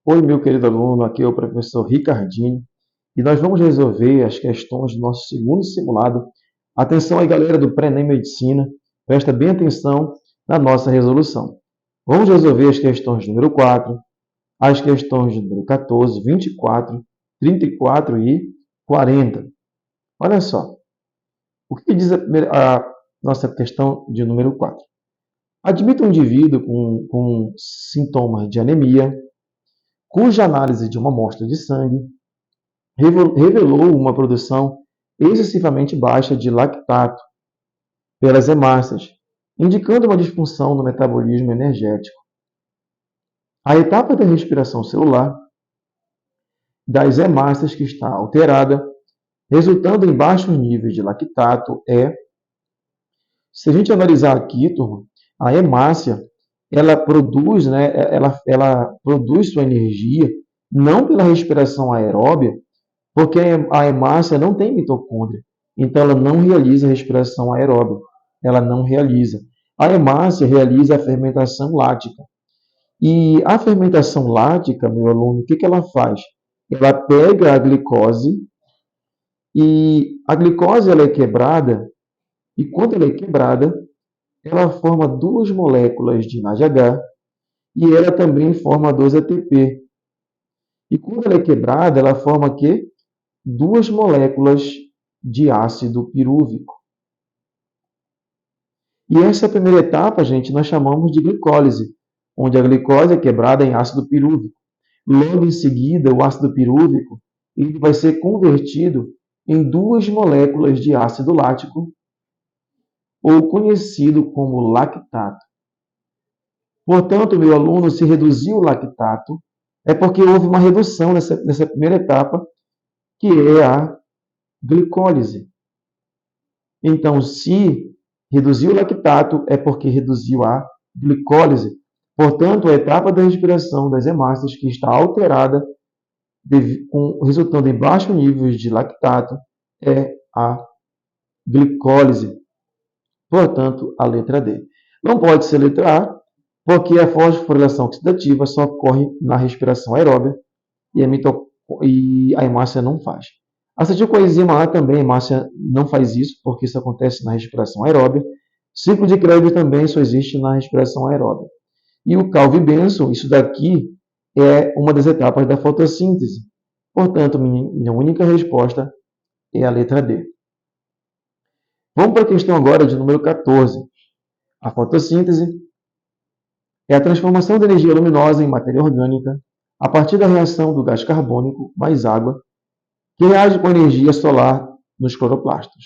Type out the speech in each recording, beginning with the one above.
Oi, meu querido aluno, aqui é o professor Ricardinho e nós vamos resolver as questões do nosso segundo simulado. Atenção aí, galera do Pré-ENEM Medicina, presta bem atenção na nossa resolução. Vamos resolver as questões número 4, as questões número 14, 24, 34 e 40. Olha só, o que diz a nossa questão de número 4? Admita um indivíduo com sintomas de anemia, cuja análise de uma amostra de sangue revelou uma produção excessivamente baixa de lactato pelas hemácias, indicando uma disfunção no metabolismo energético. A etapa da respiração celular das hemácias que está alterada, resultando em baixos níveis de lactato, se a gente analisar aqui, turma, a hemácia, ela produz, ela produz sua energia não pela respiração aeróbia, porque a hemácia não tem mitocôndria, então ela não realiza a respiração aeróbica, ela não realiza. A hemácia realiza a fermentação lática. E a fermentação lática, meu aluno, o que ela faz? Ela pega a glicose e a glicose ela é quebrada, e quando ela é quebrada, ela forma duas moléculas de NADH e ela também forma 2-ATP. E quando ela é quebrada, ela forma o quê? Duas moléculas de ácido pirúvico. E essa primeira etapa, gente, nós chamamos de glicólise, onde a glicose é quebrada em ácido pirúvico. Logo em seguida, o ácido pirúvico ele vai ser convertido em duas moléculas de ácido lático, ou conhecido como lactato. Portanto, meu aluno, se reduziu o lactato, é porque houve uma redução nessa primeira etapa, que é a glicólise. Então, se reduziu o lactato, é porque reduziu a glicólise. Portanto, a etapa da respiração das hemácias que está alterada, resultando em baixos níveis de lactato, é a glicólise. Portanto, a letra D. Não pode ser letra A, porque a fosforilação oxidativa só ocorre na respiração aeróbia e a hemácia não faz. Acetilcoenzima A também, a hemácia não faz isso, porque isso acontece na respiração aeróbia. Ciclo de Krebs também só existe na respiração aeróbia. E o calvibenzo, isso daqui é uma das etapas da fotossíntese. Portanto, minha única resposta é a letra D. Vamos para a questão agora de número 14. A fotossíntese é a transformação da energia luminosa em matéria orgânica a partir da reação do gás carbônico mais água, que reage com a energia solar nos cloroplastos.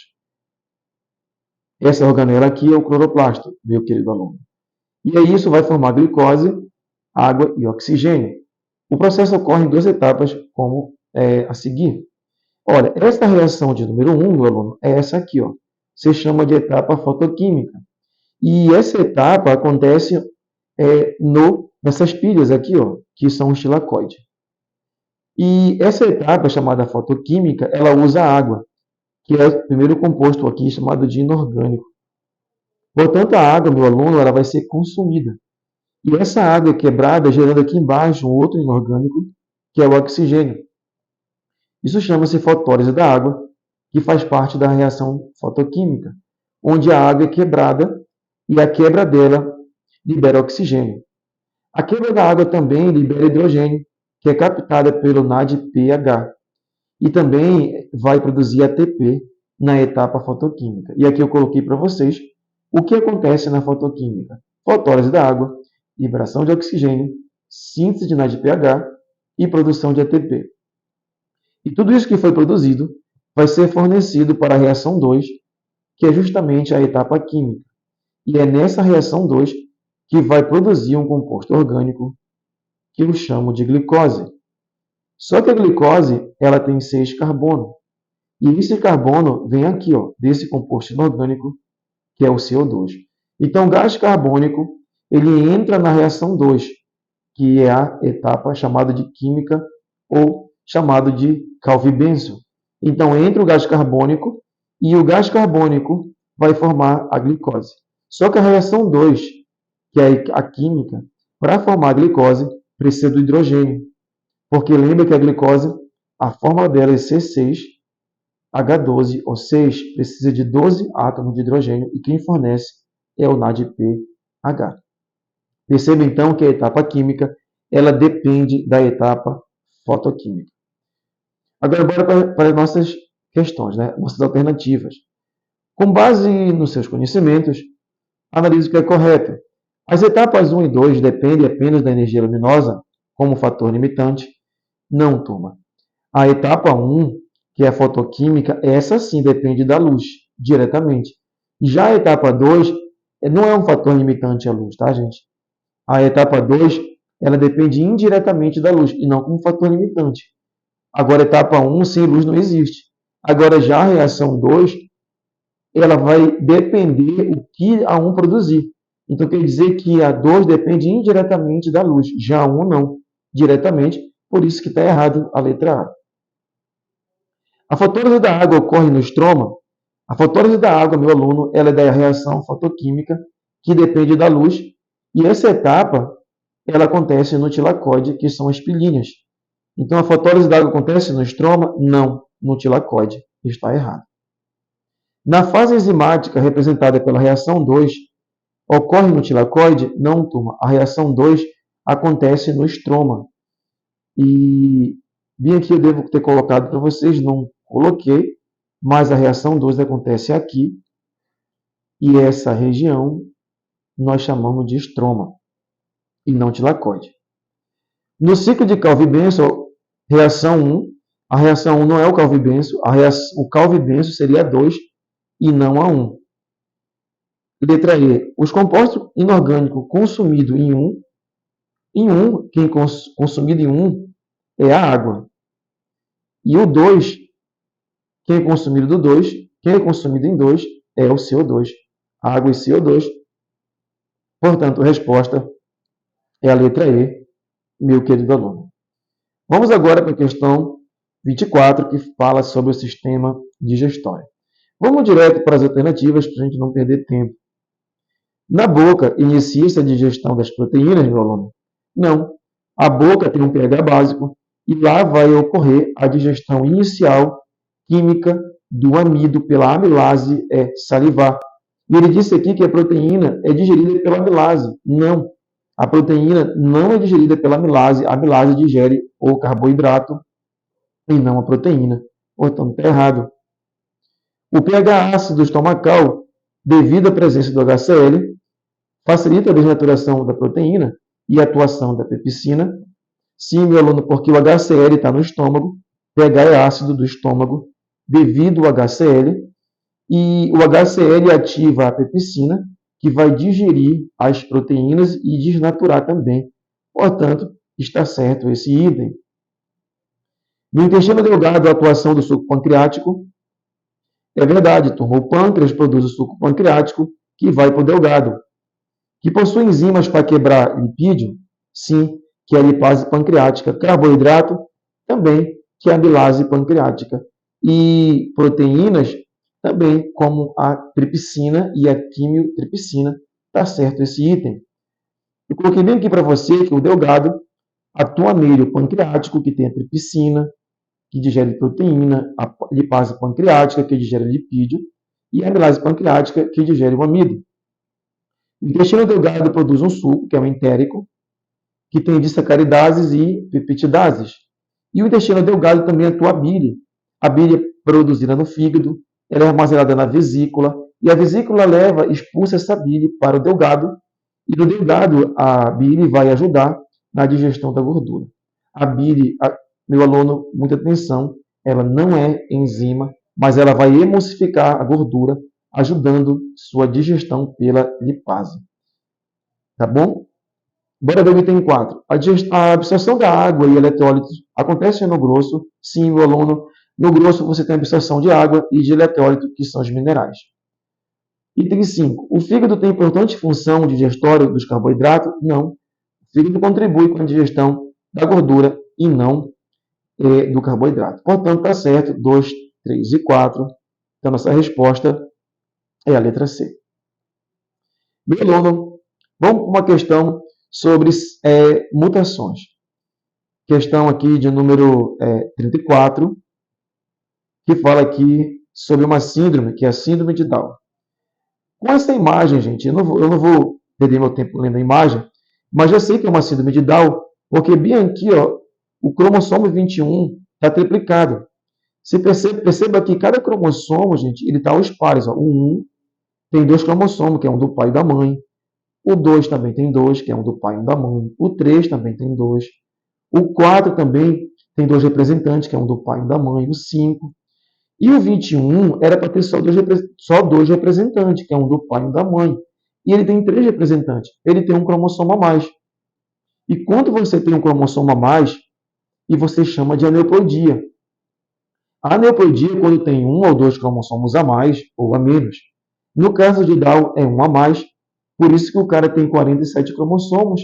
Essa organela aqui é o cloroplasto, meu querido aluno. E aí isso vai formar glicose, água e oxigênio. O processo ocorre em duas etapas, como a seguir. Olha, essa reação de número 1, meu aluno, é essa aqui, ó. Se chama de etapa fotoquímica. E essa etapa acontece nessas pilhas aqui, ó, que são os tilacoides. E essa etapa, chamada fotoquímica, ela usa água, que é o primeiro composto aqui chamado de inorgânico. Portanto, a água, meu aluno, ela vai ser consumida. E essa água é quebrada, gerando aqui embaixo um outro inorgânico, que é o oxigênio. Isso chama-se fotólise da água, que faz parte da reação fotoquímica, onde a água é quebrada e a quebra dela libera oxigênio. A quebra da água também libera hidrogênio, que é captada pelo NADPH. E também vai produzir ATP na etapa fotoquímica. E aqui eu coloquei para vocês o que acontece na fotoquímica. Fotólise da água, liberação de oxigênio, síntese de NADPH e produção de ATP. E tudo isso que foi produzido vai ser fornecido para a reação 2, que é justamente a etapa química. E é nessa reação 2 que vai produzir um composto orgânico que eu chamo de glicose. Só que a glicose ela tem 6 carbono. E esse carbono vem aqui, ó, desse composto inorgânico, que é o CO2. Então, o gás carbônico ele entra na reação 2, que é a etapa chamada de química ou chamado de calvibenzo. Então, entra o gás carbônico e o gás carbônico vai formar a glicose. Só que a reação 2, que é a química, para formar a glicose, precisa do hidrogênio. Porque lembra que a glicose, a fórmula dela é C6H12O6, precisa de 12 átomos de hidrogênio e quem fornece é o NADPH. Perceba então que a etapa química ela depende da etapa fotoquímica. Agora, bora para as nossas questões, né? Nossas alternativas. Com base nos seus conhecimentos, analise o que é correto. As etapas 1 e 2 dependem apenas da energia luminosa como fator limitante? Não, turma. A etapa 1, que é a fotoquímica, essa sim depende da luz, diretamente. Já a etapa 2 não é um fator limitante a luz, tá, gente? A etapa 2, ela depende indiretamente da luz e não como fator limitante. Agora, a etapa 1, sem luz não existe. Agora, já a reação 2, ela vai depender o que a 1 produzir. Então, quer dizer que a 2 depende indiretamente da luz, já a 1 não, diretamente, por isso que está errado a letra A. A fotólise da água ocorre no estroma? A fotólise da água, meu aluno, ela é da reação fotoquímica, que depende da luz, e essa etapa, ela acontece no tilacoide, que são as pilinhas. Então, a fotólise da água acontece no estroma? Não, no tilacoide. Está errado. Na fase enzimática representada pela reação 2, ocorre no tilacoide? Não, turma. A reação 2 acontece no estroma. E bem aqui eu devo ter colocado para vocês, não coloquei, mas a reação 2 acontece aqui. E essa região nós chamamos de estroma e não tilacoide. No ciclo de Calvi-Benson, reação 1, a reação 1 não é o Calvi-Benson, o Calvi-Benson seria a 2 e não a 1. Letra E. Os compostos inorgânicos consumidos quem consumido em 1 é a água. E o 2, quem é consumido do 2, quem é consumido em 2 é o CO2. Água e CO2. Portanto, a resposta é a letra E, meu querido aluno. Vamos agora para a questão 24, que fala sobre o sistema digestório. Vamos direto para as alternativas para a gente não perder tempo. Na boca, inicia-se a digestão das proteínas, meu aluno? Não. A boca tem um pH básico e lá vai ocorrer a digestão inicial química do amido pela amilase salivar. E ele disse aqui que a proteína é digerida pela amilase. Não. A proteína não é digerida pela amilase. A amilase digere o carboidrato e não a proteína. Portanto, está errado. O pH ácido estomacal, devido à presença do HCl, facilita a desnaturação da proteína e a atuação da pepsina. Sim, meu aluno, porque o HCl está no estômago, pH é ácido do estômago, devido ao HCl, e o HCl ativa a pepsina, que vai digerir as proteínas e desnaturar também. Portanto, está certo esse item. No intestino delgado, a atuação do suco pancreático. É verdade, turma, o pâncreas produz o suco pancreático, que vai para o delgado. Que possui enzimas para quebrar lipídio? Sim, que é a lipase pancreática. Carboidrato? Também, que é a amilase pancreática. E proteínas? Também, como a tripsina e a quimiotripsina. Está certo esse item. Eu coloquei bem aqui para você que o delgado atua nele o pancreático, que tem a tripsina, que digere proteína, a lipase pancreática, que digere lipídio, e a amilase pancreática, que digere o amido. O intestino delgado produz um suco, que é o entérico, que tem disacaridases e peptidases. E o intestino delgado também atua a bile. A bile é produzida no fígado, ela é armazenada na vesícula, e a vesícula expulsa essa bile para o delgado, e no delgado a bile vai ajudar na digestão da gordura. A bile, meu aluno, muita atenção, ela não é enzima, mas ela vai emulsificar a gordura, ajudando sua digestão pela lipase. Tá bom? Bora ver o item 4. A absorção da água e eletrólitos acontece no grosso? Sim, meu aluno. No grosso você tem a absorção de água e de eletrólito, que são os minerais. Item 5. O fígado tem importante função digestória dos carboidratos? Não. O fígado contribui com a digestão da gordura e não do carboidrato. Portanto, está certo. 2, 3 e 4. Então, nossa resposta é a letra C. Meu aluno, vamos para uma questão sobre mutações. questão aqui de número 34, que fala aqui sobre uma síndrome, que é a síndrome de Down. Com essa imagem, gente, eu não vou perder meu tempo lendo a imagem, mas já sei que é uma síndrome de Down, porque bem aqui, ó, o cromossomo 21 está triplicado. Você perceba que cada cromossomo, gente, ele está aos pares. Ó. O 1 tem 2 cromossomos, que é um do pai e da mãe. O 2 também tem 2, que é um do pai e um da mãe. O 3 também tem 2. O 4 também tem 2 representantes, que é um do pai e um da mãe. O 5. E o 21 era para ter só dois representantes, que é um do pai e um da mãe. E ele tem 3 representantes. Ele tem um cromossomo a mais. E quando você tem um cromossomo a mais, e você chama de aneuploidia. A aneuploidia é quando tem 1 ou 2 cromossomos a mais ou a menos. No caso de Down, é 1 a mais. Por isso que o cara tem 47 cromossomos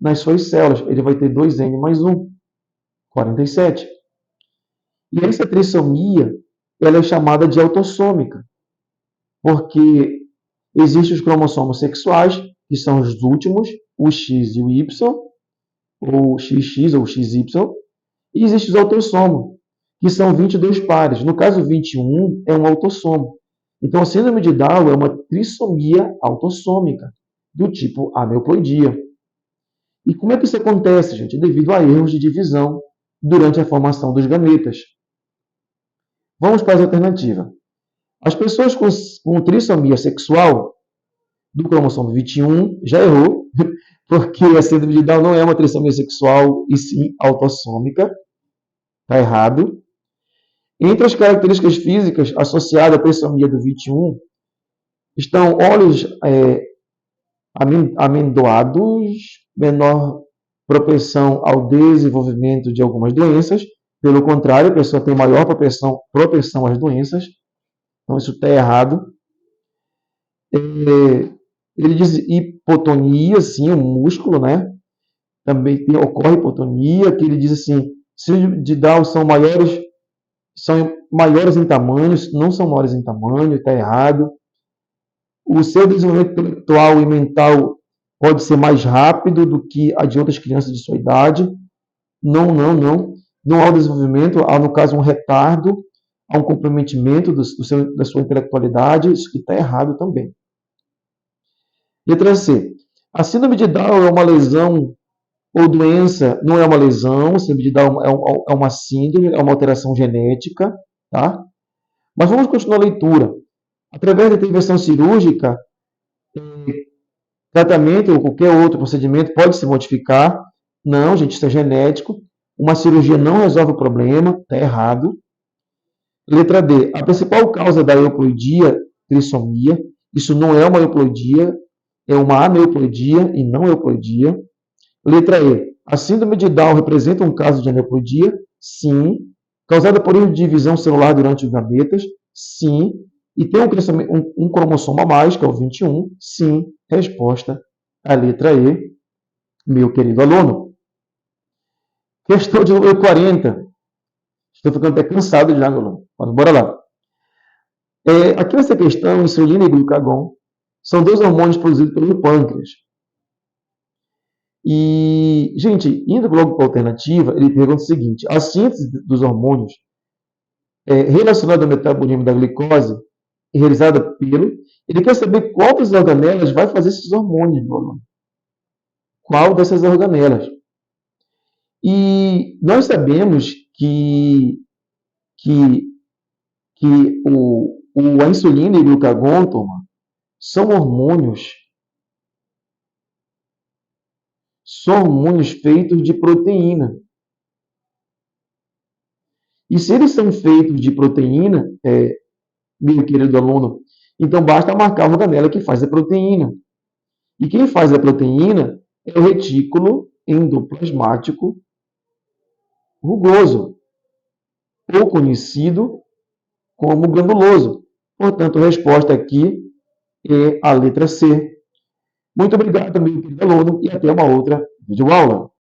nas suas células. Ele vai ter 2N mais 1, 47. E essa trissomia ela é chamada de autossômica, porque existem os cromossomos sexuais, que são os últimos, o X e o Y, ou XX ou XY, e existem os autossomos, que são 22 pares. No caso, 21 é um autossomo. Então, a síndrome de Down é uma trissomia autossômica, do tipo aneuploidia. E como é que isso acontece, gente? Devido a erros de divisão durante a formação dos gametas. Vamos para as alternativas. As pessoas com trissomia sexual do cromossomo 21 já errou, porque a síndrome de Down não é uma trissomia sexual e sim autossômica. Está errado. Entre as características físicas associadas à trissomia do 21 estão olhos amendoados, menor propensão ao desenvolvimento de algumas doenças. Pelo contrário, a pessoa tem maior propensão às doenças. Então, isso está errado. Ele diz hipotonia, sim, o músculo, né? Também ocorre hipotonia, que ele diz assim, síndrome de Down são maiores em tamanho, não são maiores em tamanho, está errado. O seu desenvolvimento intelectual e mental pode ser mais rápido do que a de outras crianças de sua idade. Não. Não há o desenvolvimento, há, no caso, um retardo, há um comprometimento da sua intelectualidade, isso que está errado também. Letra C. A síndrome de Down é uma lesão ou doença, não é uma lesão, a síndrome de Down é uma síndrome, é uma alteração genética, tá? Mas vamos continuar a leitura. Através da intervenção cirúrgica, tratamento ou qualquer outro procedimento pode se modificar. Não, gente, isso é genético. Uma cirurgia não resolve o problema, está errado. Letra D. A principal causa da euploidia, trissomia, isso não é uma euploidia, é uma aneuploidia e não euploidia. Letra E. A síndrome de Down representa um caso de aneuploidia? Sim. Causada por erro de divisão celular durante os gametas? Sim. E tem um cromossomo a mais, que é o 21? Sim. Resposta a letra E, meu querido aluno. Questão de número 40. Estou ficando até cansado já, meu aluno. Mas bora lá. Aqui nessa questão, insulina e glucagon são 2 hormônios produzidos pelo pâncreas. E, gente, indo logo para a alternativa, ele pergunta o seguinte: a síntese dos hormônios relacionada ao metabolismo da glicose e realizada pelo. Ele quer saber qual das organelas vai fazer esses hormônios, meu aluno. Qual dessas organelas? E nós sabemos que a insulina e o glucagon, turma, são hormônios feitos de proteína. E se eles são feitos de proteína, meu querido aluno, então basta marcar a organela que faz a proteína. E quem faz a proteína é o retículo endoplasmático rugoso, ou conhecido como granuloso. Portanto, a resposta aqui é a letra C. Muito obrigado, meu querido aluno, e até uma outra videoaula.